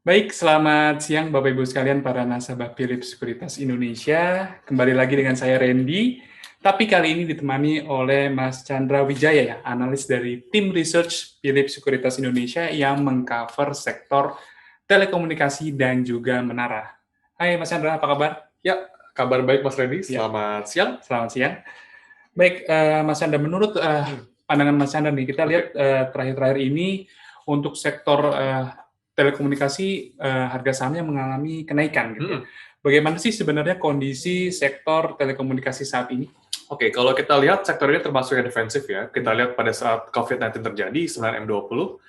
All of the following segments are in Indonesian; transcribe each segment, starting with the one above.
Baik, selamat siang Bapak Ibu sekalian para nasabah Philips Sekuritas Indonesia. Kembali lagi dengan saya Randy, tapi kali ini ditemani oleh Mas Chandra Wijaya ya, analis dari tim research Philips Sekuritas Indonesia yang mengcover sektor telekomunikasi dan juga menara. Hai Mas Chandra, apa kabar? Ya, kabar baik Mas Randy. Ya, Selamat siang. selamat siang. Baik, Mas Chandra, menurut pandangan Mas Chandra nih, kita lihat Oke. terakhir-terakhir ini untuk sektor telekomunikasi harga sahamnya mengalami kenaikan gitu ya. Mhm. Bagaimana sih sebenarnya kondisi sektor telekomunikasi saat ini? Oke, kalau kita lihat sektor ini termasuk yang defensif ya. Kita lihat pada saat COVID-19 terjadi, 9M20,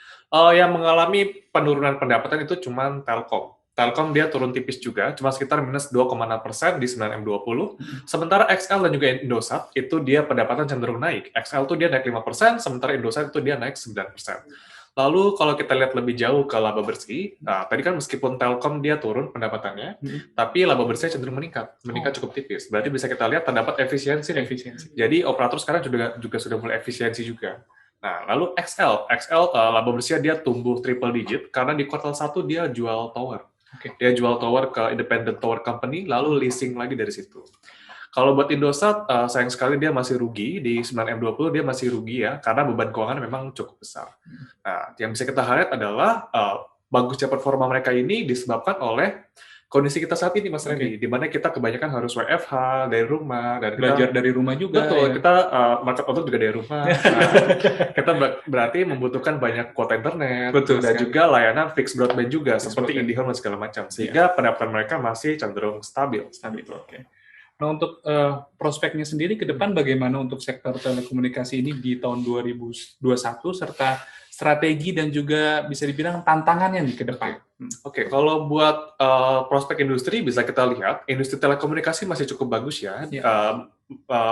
yang mengalami penurunan pendapatan itu cuma Telkom. Telkom dia turun tipis juga, cuma sekitar minus 2,6% di 9M20. Sementara XL dan juga Indosat, itu dia pendapatan cenderung naik. XL tuh dia naik 5%, sementara Indosat itu dia naik 9%. Lalu kalau kita lihat lebih jauh ke laba bersih, nah tadi kan meskipun Telkom dia turun pendapatannya, tapi laba bersihnya cenderung meningkat Oh, cukup tipis. Berarti bisa kita lihat terdapat efisiensi nih. efisiensi. Jadi operator sekarang juga sudah mulai efisiensi juga. Nah, lalu XL laba bersihnya dia tumbuh triple digit karena di kuartal 1 dia jual tower. Oke. Dia jual tower ke independent tower company, lalu leasing lagi dari situ. Kalau buat Indosat, sayang sekali dia masih rugi, di 9M20 dia masih rugi ya, karena beban keuangan memang cukup besar. Nah, yang bisa kita highlight adalah bagusnya performa mereka ini disebabkan oleh kondisi kita saat ini, Mas Randy, Oke. di mana kita kebanyakan harus WFH dari rumah, dan Belajar kita dari rumah juga betul, ya. kita market output juga dari rumah. Nah, kita berarti membutuhkan banyak kuota internet, Betul dan sekali. juga layanan fixed broadband juga, Fixed seperti broadband. IndiHome dan segala macam. Iya, Sehingga pendapatan mereka masih cenderung stabil. stabil. Gitu. Oke. Nah, untuk prospeknya sendiri ke Hmm. depan bagaimana untuk sektor telekomunikasi ini di tahun 2021 serta strategi dan juga bisa dibilang tantangannya nih ke depan? Oke. Oke, kalau buat prospek industri bisa kita lihat, industri telekomunikasi masih cukup bagus ya. Ya.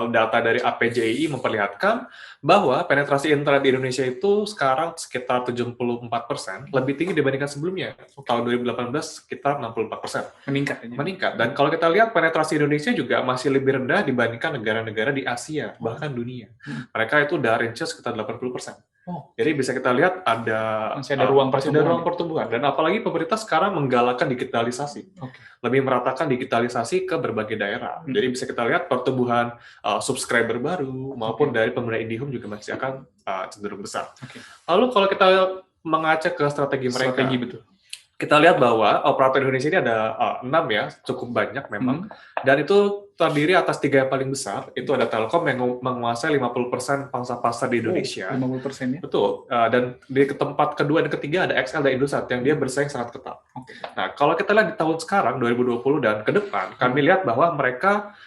Data dari APJI memperlihatkan bahwa penetrasi internet di Indonesia itu sekarang sekitar 74%, lebih tinggi dibandingkan sebelumnya. Tahun 2018 sekitar 64%. Meningkat ya. Meningkat. Dan kalau kita lihat penetrasi Indonesia juga masih lebih rendah dibandingkan negara-negara di Asia, bahkan dunia. Mereka itu udah range sekitar 80%. Oh, Jadi bisa kita lihat ada masih ada ruang masih ada pertumbuhan ruang ya. pertumbuhan, dan apalagi pemerintah sekarang menggalakkan digitalisasi, Oke. lebih meratakan digitalisasi ke berbagai daerah. Jadi bisa kita lihat pertumbuhan subscriber baru maupun Oke. dari pengguna IndiHome juga masih akan cenderung besar. Oke. Lalu kalau kita mengaca ke strategi Strategi mereka, betul. kita lihat bahwa operator Indonesia ini ada 6 ya, cukup banyak memang, dan itu terdiri atas 3 yang paling besar. Itu ada Telkom yang menguasai 50% pangsa pasar di Oh, Indonesia. 50% ya. Betul, dan di tempat kedua dan ketiga ada XL dan Indosat yang dia bersaing sangat ketat. Oke. Nah, kalau kita lihat di tahun sekarang 2020 dan ke depan, kami lihat bahwa mereka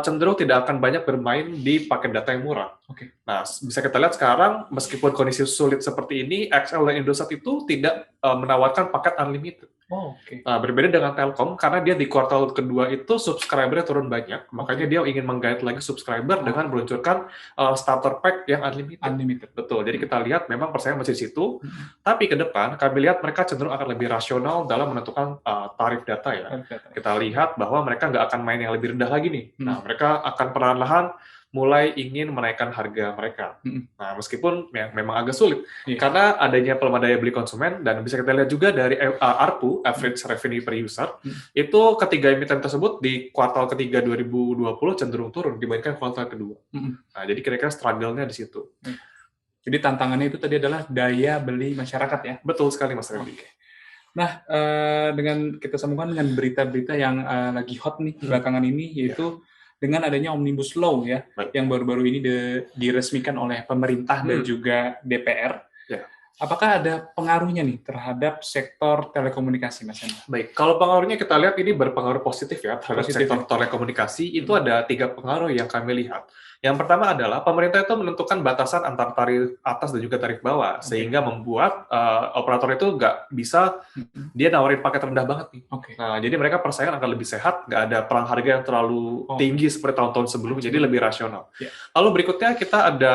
cenderung tidak akan banyak bermain di paket data yang murah. Oke. Nah, bisa kita lihat sekarang meskipun kondisi sulit seperti ini, XL dan Indosat itu tidak menawarkan paket unlimited. Oh, oke. Nah, berbeda dengan Telkom, karena dia di kuartal kedua itu subscriber-nya turun banyak, makanya dia ingin menggait lagi subscriber dengan meluncurkan starter pack yang unlimited. Unlimited. Betul, jadi kita lihat memang persaingan masih di situ, tapi ke depan kami lihat mereka cenderung akan lebih rasional dalam menentukan tarif data ya. Kita lihat bahwa mereka nggak akan main yang lebih rendah lagi nih. Nah, mereka akan perlahan-lahan mulai ingin menaikkan harga mereka. Nah, meskipun ya, memang agak sulit, karena adanya pelemahan daya beli konsumen, dan bisa kita lihat juga dari ARPU, Average Revenue Per User, itu ketiga emiten tersebut di kuartal ketiga 2020 cenderung turun dibandingkan kuartal kedua. Nah, jadi kira-kira struggle-nya di situ. Jadi tantangannya itu tadi adalah daya beli masyarakat ya? Betul sekali, Mas Randy. Nah, dengan kita sambungkan dengan berita-berita yang lagi hot nih belakangan ini, yaitu dengan adanya Omnibus Law ya, yang baru-baru ini diresmikan oleh pemerintah dan juga DPR. Apakah ada pengaruhnya nih terhadap sektor telekomunikasi, Mas Hendra? Baik, kalau pengaruhnya kita lihat ini berpengaruh positif ya terhadap sektor telekomunikasi. Itu ada 3 pengaruh yang kami lihat. Yang pertama adalah pemerintah itu menentukan batasan antara tarif atas dan juga tarif bawah, sehingga membuat operator itu nggak bisa dia nawarin paket rendah banget nih. Nah, jadi mereka persaingan akan lebih sehat, nggak ada perang harga yang terlalu tinggi seperti tahun-tahun sebelumnya, jadi lebih rasional. Lalu berikutnya kita ada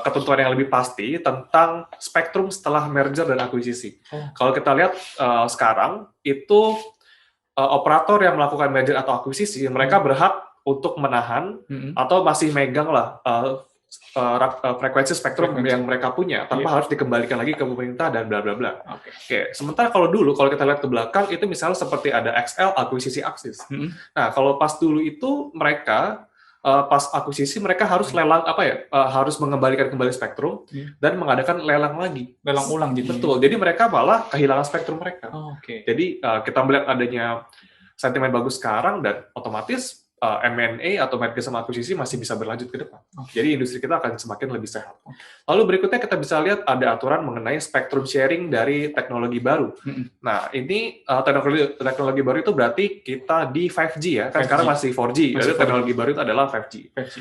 ketentuan yang lebih pasti tentang spektrum setelah merger dan akuisisi. Kalau kita lihat sekarang, itu operator yang melakukan merger atau akuisisi, mereka berhak untuk menahan atau masih megang lah frekuensi spektrum yang mereka punya tanpa harus dikembalikan lagi ke pemerintah dan bla bla bla. Oke. Sementara kalau kita lihat ke belakang itu misalnya seperti ada XL akuisisi Axis. Nah, kalau pas dulu itu mereka pas akuisisi mereka harus lelang harus mengembalikan kembali spektrum dan mengadakan lelang lagi. Lelang ulang jadi. Betul. Jadi mereka malah kehilangan spektrum mereka. Jadi kita melihat adanya sentimen bagus sekarang dan otomatis M&A atau merger sama akuisisi masih bisa berlanjut ke depan. Jadi industri kita akan semakin lebih sehat. Lalu berikutnya kita bisa lihat ada aturan mengenai spektrum sharing dari teknologi baru. Nah, ini teknologi baru itu berarti kita di 5G ya, kan 5G. Sekarang masih 4G, jadi teknologi baru itu adalah 5G.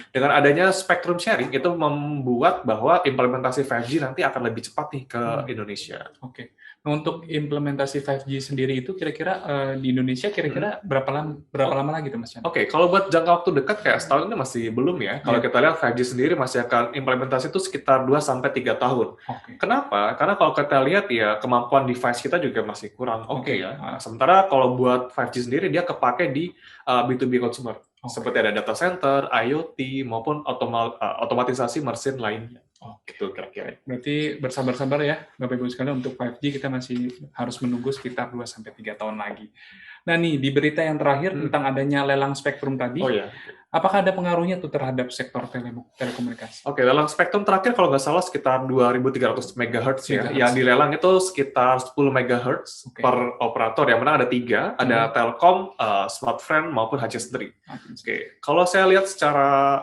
Dengan adanya spektrum sharing itu membuat bahwa implementasi 5G nanti akan lebih cepat nih ke Indonesia. Untuk implementasi 5G sendiri itu kira-kira di Indonesia kira-kira berapa lama lagi tuh Mas Chan? Kalau buat jangka waktu dekat kayak setahun ini masih belum ya. Kalau kita lihat 5G sendiri masih akan implementasi itu sekitar 2-3 tahun. Kenapa? Karena kalau kita lihat ya kemampuan device kita juga masih kurang ya. Nah, sementara kalau buat 5G sendiri dia kepake di B2B consumer. Seperti ada data center, IoT maupun otomatisasi mesin lainnya. Gitu kira-kira. Berarti bersabar-sabar ya, Bapak Ibu sekalian, untuk 5G kita masih harus menunggu sekitar 2-3 tahun lagi. Nah nih, di berita yang terakhir tentang adanya lelang spektrum tadi, apakah ada pengaruhnya tuh terhadap sektor telekomunikasi? Lelang spektrum terakhir kalau nggak salah sekitar 2.300 MHz ya. Yang dilelang itu sekitar 10 MHz per operator, yang menang ada 3, ada Telkom, Smartfren, maupun HC3. Kalau saya lihat secara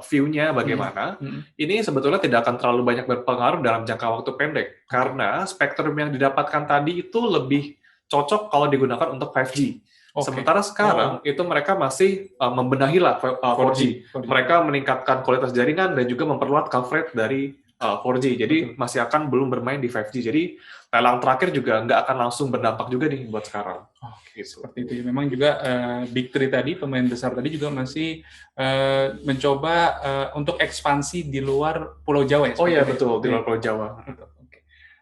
view-nya bagaimana, ini sebetulnya tidak akan terlalu banyak berpengaruh dalam jangka waktu pendek, karena spektrum yang didapatkan tadi itu lebih cocok kalau digunakan untuk 5G. Sementara sekarang itu mereka masih membenahi 4G. Mereka meningkatkan kualitas jaringan dan juga memperluas coverage dari 4G. Jadi masih akan belum bermain di 5G. Jadi lelang terakhir juga nggak akan langsung berdampak juga nih buat sekarang. Seperti itu. Memang juga Big Three tadi, pemain besar tadi juga masih mencoba untuk ekspansi di luar Pulau Jawa ya? Betul, di luar Pulau Jawa.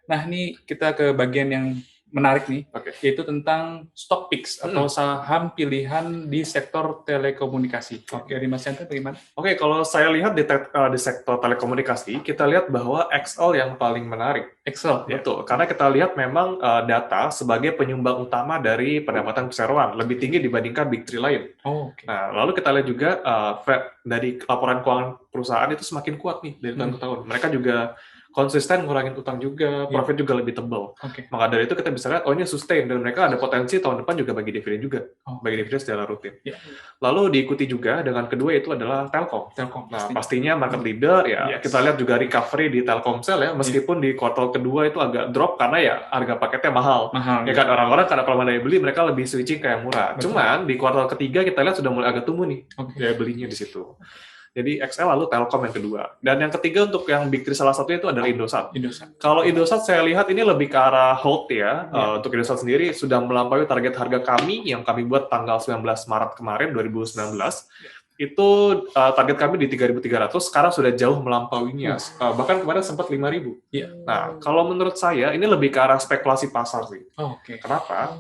Nah, ini kita ke bagian yang menarik nih, yaitu tentang stock picks atau saham pilihan di sektor telekomunikasi. Dari Mas Chandra bagaimana? Kalau saya lihat di sektor telekomunikasi, kita lihat bahwa XL yang paling menarik. XL? Betul, karena kita lihat memang data sebagai penyumbang utama dari pendapatan perseroan, lebih tinggi dibandingkan Big Three lain. Nah, lalu kita lihat juga dari laporan keuangan perusahaan itu semakin kuat nih dari tahun ke tahun. Mereka juga konsisten ngurangin utang juga, profit juga lebih tebal. Maka dari itu kita bisa lihat, ini sustain, dan mereka ada potensi tahun depan juga bagi dividen juga, bagi dividen secara rutin. Lalu diikuti juga dengan kedua itu adalah Telkom. Nah, pastinya market leader, kita lihat juga recovery di Telkomsel ya, meskipun di kuartal kedua itu agak drop karena ya harga paketnya mahal. Ya kan, orang-orang karena pelemahan daya beli, mereka lebih switching ke yang murah. Cuman di kuartal ketiga kita lihat sudah mulai agak tumbuh nih, daya belinya di situ. Jadi XL lalu Telkom yang kedua. Dan yang ketiga untuk yang Big Three salah satunya itu adalah Indosat. Kalau Indosat saya lihat ini lebih ke arah hold ya. Untuk Indosat sendiri sudah melampaui target harga kami yang kami buat tanggal 19 Maret kemarin 2019. Itu target kami di 3.300, sekarang sudah jauh melampauinya. Bahkan kemarin sempat 5.000. Nah, kalau menurut saya ini lebih ke arah spekulasi pasar sih. Kenapa?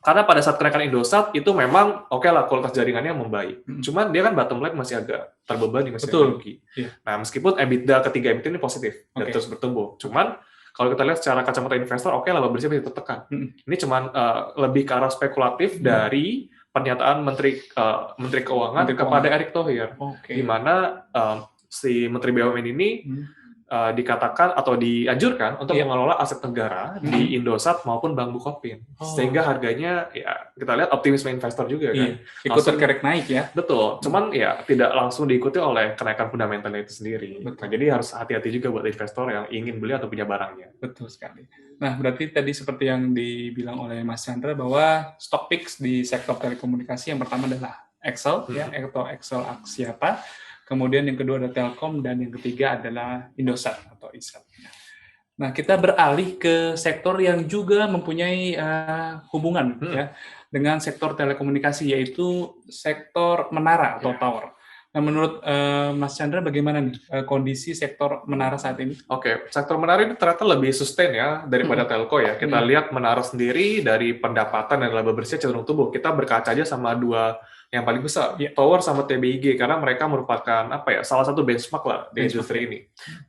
Karena pada saat kenaikan Indosat itu memang lah kualitas jaringannya membaik. Cuman dia kan bottom line masih agak terbebani, masih agak rugi. Nah, meskipun EBITDA ketiga emiten ini positif dan terus bertumbuh. Cuman kalau kita lihat secara kacamata investor, lah bersih masih tertekan. Ini cuman lebih ke arah spekulatif dari pernyataan Menteri Keuangan kepada Erick Thohir, di mana si Menteri BUMN ini dikatakan atau dianjurkan untuk mengelola aset negara di Indosat maupun Bank Bukopin, sehingga harganya ya kita lihat optimisme investor juga kan, ikut terkerek naik ya. Betul, cuman ya tidak langsung diikuti oleh kenaikan fundamentalnya itu sendiri. Nah, jadi harus hati-hati juga buat investor yang ingin beli atau punya barangnya. Betul sekali. Nah, berarti tadi seperti yang dibilang oleh Mas Chandra bahwa stock picks di sektor telekomunikasi yang pertama adalah XL ya, atau XL Axiata. Kemudian yang kedua ada Telkom, dan yang ketiga adalah Indosat atau ISAT. Nah, kita beralih ke sektor yang juga mempunyai hubungan ya dengan sektor telekomunikasi, yaitu sektor menara atau tower. Nah, menurut Mas Chandra bagaimana nih kondisi sektor menara saat ini? Oke, sektor menara ini ternyata lebih sustain ya daripada telco ya. Kita lihat menara sendiri dari pendapatan dan laba bersih cenderung tumbuh. Kita berkaca aja sama dua yang paling besar, Tower sama TBIG, karena mereka merupakan salah satu benchmark lah di industri ini.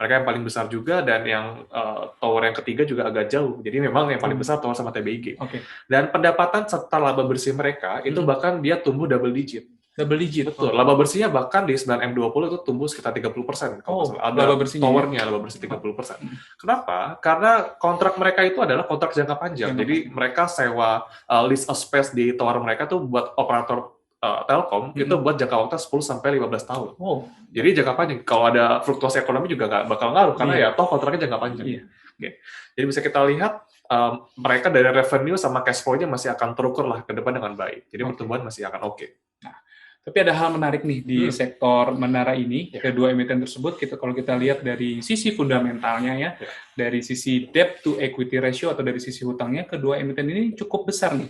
Mereka yang paling besar juga, dan yang Tower yang ketiga juga agak jauh. Jadi memang yang paling besar Tower sama TBIG. Dan pendapatan serta laba bersih mereka itu bahkan dia tumbuh double digit. Double digit. Betul. Laba bersihnya bahkan di 9M20 itu tumbuh sekitar 30%. Ada laba bersihnya. towernya laba bersih 30%. Kenapa? Karena kontrak mereka itu adalah kontrak jangka panjang. Jadi mereka sewa lease a space di tower mereka tuh buat operator Telkom itu buat jangka waktu 10 sampai 15 tahun. Jadi jangka panjang. Kalau ada fluktuasi ekonomi juga nggak bakal ngaruh karena ya toh kontraknya jangka panjang. Oke. Jadi bisa kita lihat mereka dari revenue sama cash flow-nya masih akan terukur lah ke depan dengan baik. Jadi pertumbuhan masih akan oke. Nah, tapi ada hal menarik nih di sektor menara ini, kedua emiten tersebut, kalau kita lihat dari sisi fundamentalnya ya, dari sisi debt to equity ratio atau dari sisi hutangnya, kedua emiten ini cukup besar nih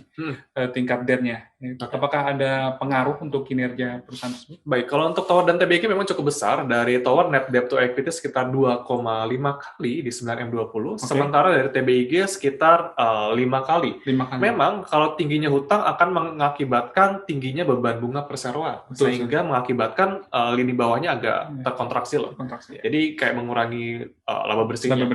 tingkat debt-nya. Apakah ada pengaruh untuk kinerja perusahaan tersebut? Baik, kalau untuk Tower dan TBK memang cukup besar. Dari Tower net debt to equity sekitar 2,5 kali di 9M20, sementara dari TBIG sekitar 5 kali. Memang kalau tingginya hutang akan mengakibatkan tingginya beban bunga perseroan. Sehingga mengakibatkan lini bawahnya agak terkontraksi loh. Jadi kayak mengurangi laba bersihnya.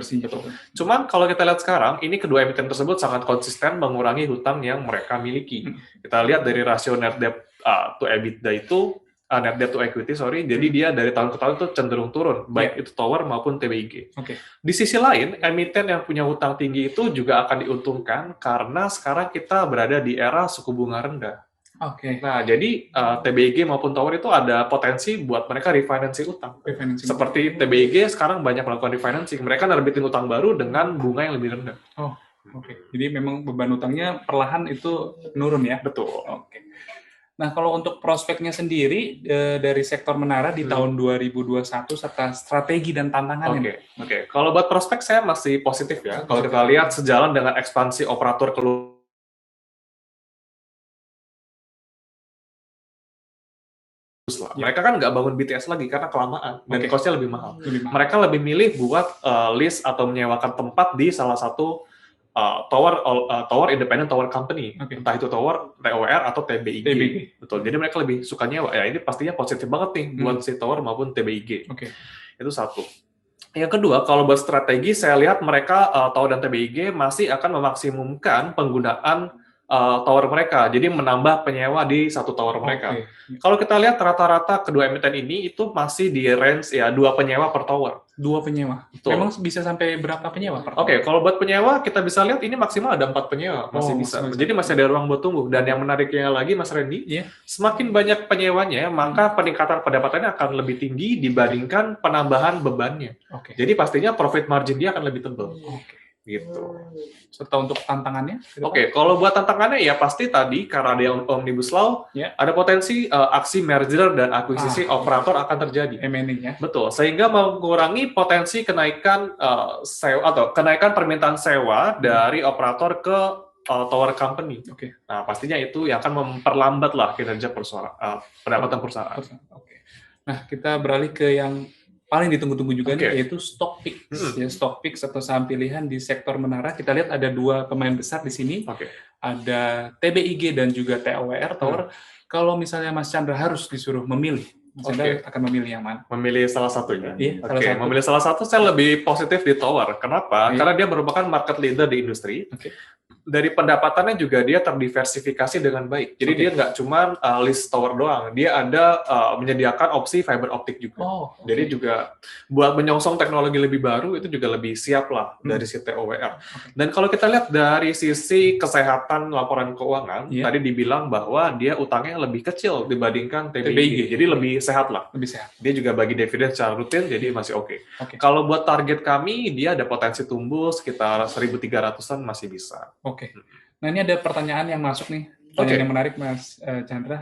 Cuman kalau kita lihat sekarang, ini kedua emiten tersebut sangat konsisten mengurangi hutang yang mereka miliki. Kita lihat dari rasio net debt to EBITDA itu, net debt to equity, jadi dia dari tahun ke tahun itu cenderung turun, baik itu Tower maupun TBIG. Di sisi lain, emiten yang punya hutang tinggi itu juga akan diuntungkan karena sekarang kita berada di era suku bunga rendah. Nah, jadi TBIG maupun Tower itu ada potensi buat mereka refinancing utang. Seperti TBIG sekarang banyak melakukan refinancing. Mereka nerbitin utang baru dengan bunga yang lebih rendah. Jadi memang beban utangnya perlahan itu menurun ya? Betul. Nah, kalau untuk prospeknya sendiri dari sektor menara di tahun 2021 serta strategi dan tantangannya. Kalau buat prospek saya masih positif ya. Kalau kita lihat sejalan dengan ekspansi operator keluar. Mereka kan nggak bangun BTS lagi karena kelamaan dan cost-nya lebih mahal. Mereka lebih milih buat lease atau menyewakan tempat di salah satu tower independent tower company, entah itu tower TOWR atau TBIG. Betul. Jadi mereka lebih suka nyewa. Ya ini pastinya positif banget nih buat si tower maupun TBIG. Itu satu. Yang kedua, kalau buat strategi, saya lihat mereka tower dan TBIG masih akan memaksimumkan penggunaan tower mereka, jadi menambah penyewa di satu tower mereka. Kalau kita lihat rata-rata kedua emiten ini itu masih di range ya 2 penyewa per tower. 2 penyewa. Memang bisa sampai berapa penyewa per tower? Kalau buat penyewa kita bisa lihat ini maksimal ada 4 penyewa, masih bisa. Jadi masih ada ruang buat tumbuh. Dan yang menariknya lagi Mas Randy, semakin banyak penyewanya, maka peningkatan pendapatannya akan lebih tinggi dibandingkan penambahan bebannya. Jadi pastinya profit margin dia akan lebih tebal. Gitu. Serta untuk tantangannya? Kalau buat tantangannya ya pasti tadi karena ada yang Omnibus Law, ada potensi aksi merger dan akuisisi operator akan terjadi. M&A-nya. Betul, sehingga mengurangi potensi kenaikan sewa atau kenaikan permintaan sewa dari operator ke tower company. Nah, pastinya itu yang akan memperlambat lah kinerja pendapatan perusahaan. Nah, kita beralih ke yang paling ditunggu-tunggu juga nih, yaitu Stockpix. Stockpix atau saham pilihan di sektor menara. Kita lihat ada 2 pemain besar di sini. Ada TBIG dan juga TOWR Tower. Kalau misalnya Mas Chandra harus disuruh memilih, Mas Chandra akan memilih yang mana? Memilih salah satunya. Memilih salah satu, saya lebih positif di Tower. Kenapa? Karena dia merupakan market leader di industri. Dari pendapatannya juga dia terdiversifikasi dengan baik. Jadi dia nggak cuma list tower doang, dia ada menyediakan opsi fiber optik juga. Jadi juga buat menyongsong teknologi lebih baru itu juga lebih siap lah dari si TOWR. Dan kalau kita lihat dari sisi kesehatan laporan keuangan, tadi dibilang bahwa dia utangnya lebih kecil dibandingkan TBIG. Jadi lebih sehat lah. Lebih sehat. Dia juga bagi dividen secara rutin, jadi masih oke. Kalau buat target kami, dia ada potensi tumbuh sekitar 1.300-an masih bisa. Nah, ini ada pertanyaan yang masuk nih, pertanyaan yang menarik Mas Chandra,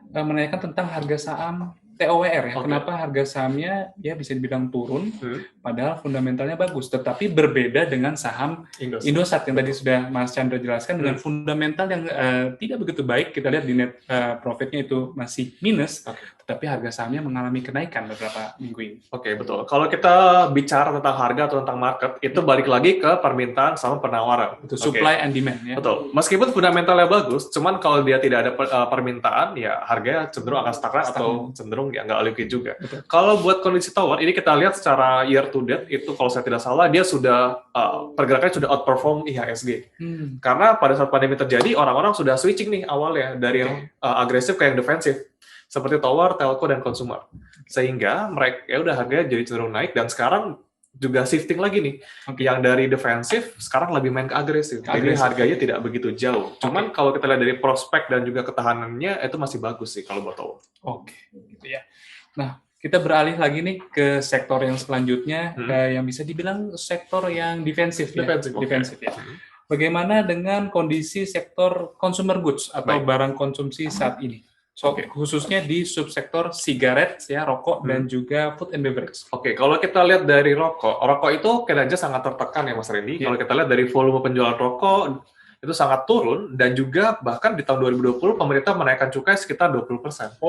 menanyakan tentang harga saham TOWR ya. Kenapa harga sahamnya ya bisa dibilang turun, padahal fundamentalnya bagus, tetapi berbeda dengan saham Indosat yang tadi sudah Mas Chandra jelaskan dengan fundamental yang tidak begitu baik. Kita lihat di net profitnya itu masih minus, tetapi harga sahamnya mengalami kenaikan beberapa minggu ini. Oke, betul. Kalau kita bicara tentang harga atau tentang market, itu balik lagi ke permintaan sama penawaran. Itu supply and demand ya. Betul. Meskipun fundamentalnya bagus, cuman kalau dia tidak ada permintaan, ya harganya cenderung akan stagnan atau cenderung ya nggak liquid juga. Betul. Kalau buat kondisi tower, ini kita lihat secara year to date, itu kalau saya tidak salah, dia sudah pergerakannya sudah outperform IHSG. Karena pada saat pandemi terjadi, orang-orang sudah switching nih awalnya dari yang agresif ke yang defensif, seperti tower, telco, dan consumer. Sehingga mereka ya udah harganya jadi cenderung naik, dan sekarang juga shifting lagi nih. Yang dari defensif sekarang lebih main ke agresif. Jadi harganya tidak begitu jauh. Cuman kalau kita lihat dari prospek dan juga ketahanannya itu masih bagus sih kalau buat tower. Gitu ya. Nah, kita beralih lagi nih ke sektor yang selanjutnya, yang bisa dibilang sektor yang defensif ya. Defensif ya. Bagaimana dengan kondisi sektor consumer goods atau barang konsumsi saat ini? Khususnya di subsektor sigaret, ya, rokok, dan juga food and beverage. Kalau kita lihat dari rokok itu kinerja sangat tertekan ya Mas Randy. Kalau kita lihat dari volume penjualan rokok, itu sangat turun, dan juga bahkan di tahun 2020 pemerintah menaikkan cukai sekitar 20%.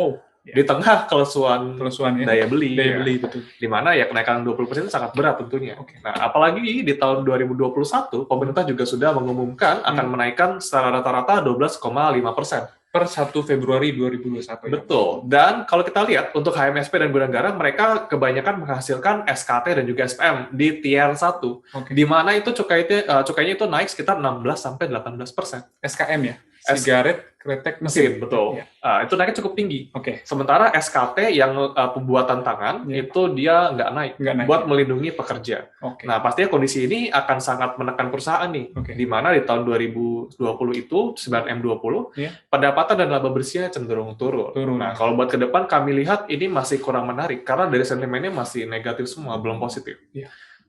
Di tengah kelesuan ya. daya beli, betul. Di mana ya kenaikan 20% itu sangat berat tentunya. Nah, apalagi di tahun 2021, pemerintah juga sudah mengumumkan akan menaikkan secara rata-rata 12,5%. Per 1 Februari 2021. Betul. Dan kalau kita lihat, untuk HMSP dan gudang garam, mereka kebanyakan menghasilkan SKT dan juga SPM di tier 1. Di mana itu cukainya itu naik sekitar 16-18%. SKM ya? Sigaret, kretek, mesin. Betul. Itu naiknya cukup tinggi. Sementara SKT yang pembuatan tangan, itu dia nggak naik buat melindungi pekerja. Nah, pastinya kondisi ini akan sangat menekan perusahaan nih. Di mana di tahun 2020 itu, 9M20, pendapatan dan laba bersihnya cenderung turun. Nah, kalau buat ke depan kami lihat ini masih kurang menarik, karena dari sentimennya masih negatif semua, belum positif.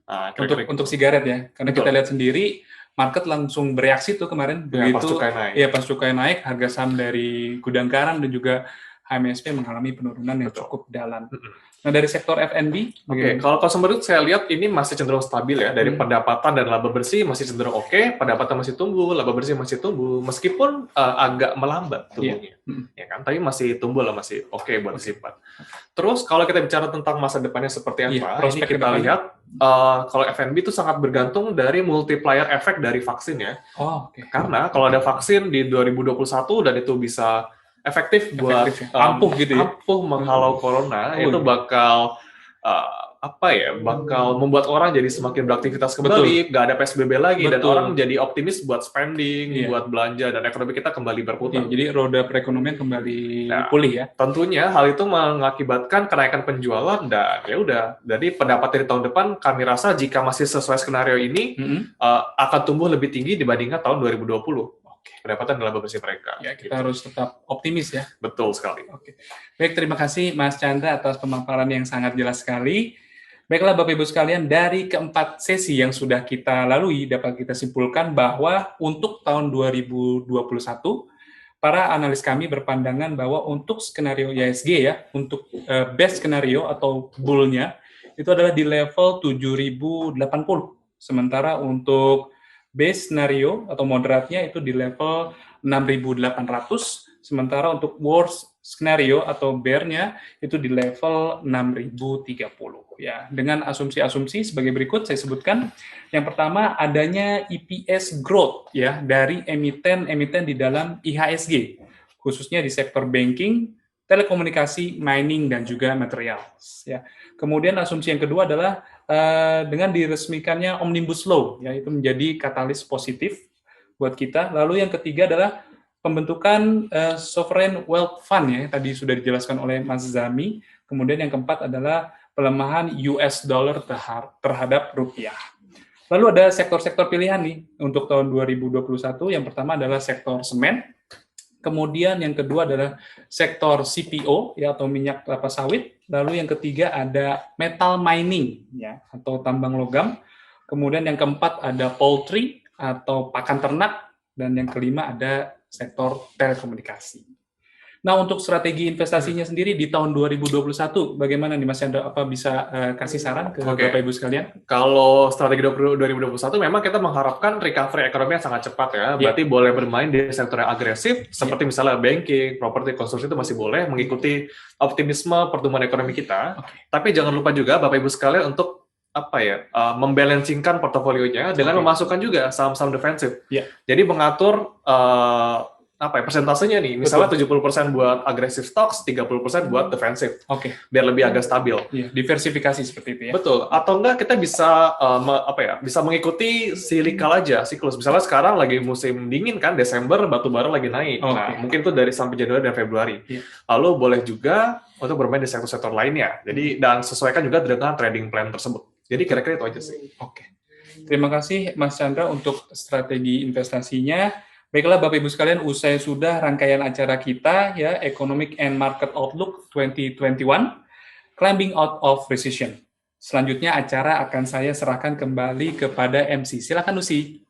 Nah, untuk sigaret ya, karena kita lihat sendiri, market langsung bereaksi tuh kemarin begitu pas cukai naik, harga saham dari gudang garam dan juga HMSP mengalami penurunan yang cukup dalam. Nah, dari sektor F&B, kalau consumer goods saya lihat ini masih cenderung stabil ya, dari pendapatan dan laba bersih masih cenderung pendapatan masih tumbuh, laba bersih masih tumbuh, meskipun agak melambat tumbuhnya, ya kan? Tapi masih tumbuh lah, masih buat disimpan. Terus kalau kita bicara tentang masa depannya seperti apa, ini kita lihat kalau F&B itu sangat bergantung dari multiplier efek dari vaksin ya. Karena kalau ada vaksin di 2021 dan itu bisa efektif buat ampuh gitu ya, ampuh menghalau corona, itu bakal bakal membuat orang jadi semakin beraktivitas kembali, nggak ada PSBB lagi, dan orang menjadi optimis buat spending, buat belanja, dan ekonomi kita kembali berputar. Jadi roda perekonomian kembali pulih ya. Tentunya hal itu mengakibatkan kenaikan penjualan, dan ya udah. Jadi pendapat dari tahun depan kami rasa jika masih sesuai skenario ini akan tumbuh lebih tinggi dibandingkan tahun 2020. Pendapatan dan laba bersih mereka. Ya, kita harus tetap optimis ya. Betul sekali. Baik, terima kasih Mas Chandra atas pemaparan yang sangat jelas sekali. Baiklah Bapak Ibu sekalian, dari keempat sesi yang sudah kita lalui, dapat kita simpulkan bahwa untuk tahun 2021, para analis kami berpandangan bahwa untuk skenario IHSG ya, untuk best skenario atau bull-nya, itu adalah di level 7.080. Sementara untuk base scenario atau moderatnya itu di level 6.800, sementara untuk worst scenario atau bear-nya itu di level 6.030 ya. Dengan asumsi-asumsi sebagai berikut saya sebutkan. Yang pertama, adanya EPS growth ya dari emiten-emiten di dalam IHSG, khususnya di sektor banking, telekomunikasi, mining, dan juga materials ya. Kemudian asumsi yang kedua adalah dengan diresmikannya Omnibus Law, ya, itu menjadi katalis positif buat kita. Lalu yang ketiga adalah pembentukan Sovereign Wealth Fund, ya, tadi sudah dijelaskan oleh Mas Zami. Kemudian yang keempat adalah pelemahan US dollar terhadap rupiah. Lalu ada sektor-sektor pilihan nih untuk tahun 2021. Yang pertama adalah sektor semen. Kemudian yang kedua adalah sektor CPO ya, atau minyak kelapa sawit. Lalu yang ketiga ada metal mining ya, atau tambang logam. Kemudian yang keempat ada poultry atau pakan ternak, dan yang kelima ada sektor telekomunikasi. Nah, untuk strategi investasinya sendiri di tahun 2021, bagaimana nih Mas Chandra? Apa bisa kasih saran ke Oke. Bapak Ibu sekalian? Kalau strategi 2021 memang kita mengharapkan recovery ekonomi yang sangat cepat ya. Berarti boleh bermain di sektor yang agresif, seperti misalnya banking, properti, konstruksi itu masih boleh mengikuti optimisme pertumbuhan ekonomi kita. Tapi jangan lupa juga Bapak Ibu sekalian untuk membalancingkan portofolionya dengan memasukkan juga saham-saham defensif. Jadi mengatur persentasenya nih, misalnya 70% buat aggressive stocks, 30% buat defensif. Biar lebih agak stabil. Diversifikasi seperti itu ya. Betul. Atau enggak kita bisa bisa mengikuti siklus. Misalnya sekarang lagi musim dingin kan, Desember batu bara lagi naik. Nah, mungkin itu dari sampai Januari dan Februari. Lalu boleh juga untuk bermain di sektor-sektor lainnya. Jadi dan sesuaikan juga dengan trading plan tersebut. Jadi kira-kira itu aja sih. Terima kasih Mas Chandra untuk strategi investasinya. Baiklah Bapak Ibu sekalian, usai sudah rangkaian acara kita ya, Economic and Market Outlook 2021, Climbing Out of Recession. Selanjutnya acara akan saya serahkan kembali kepada MC. Silakan Lucy.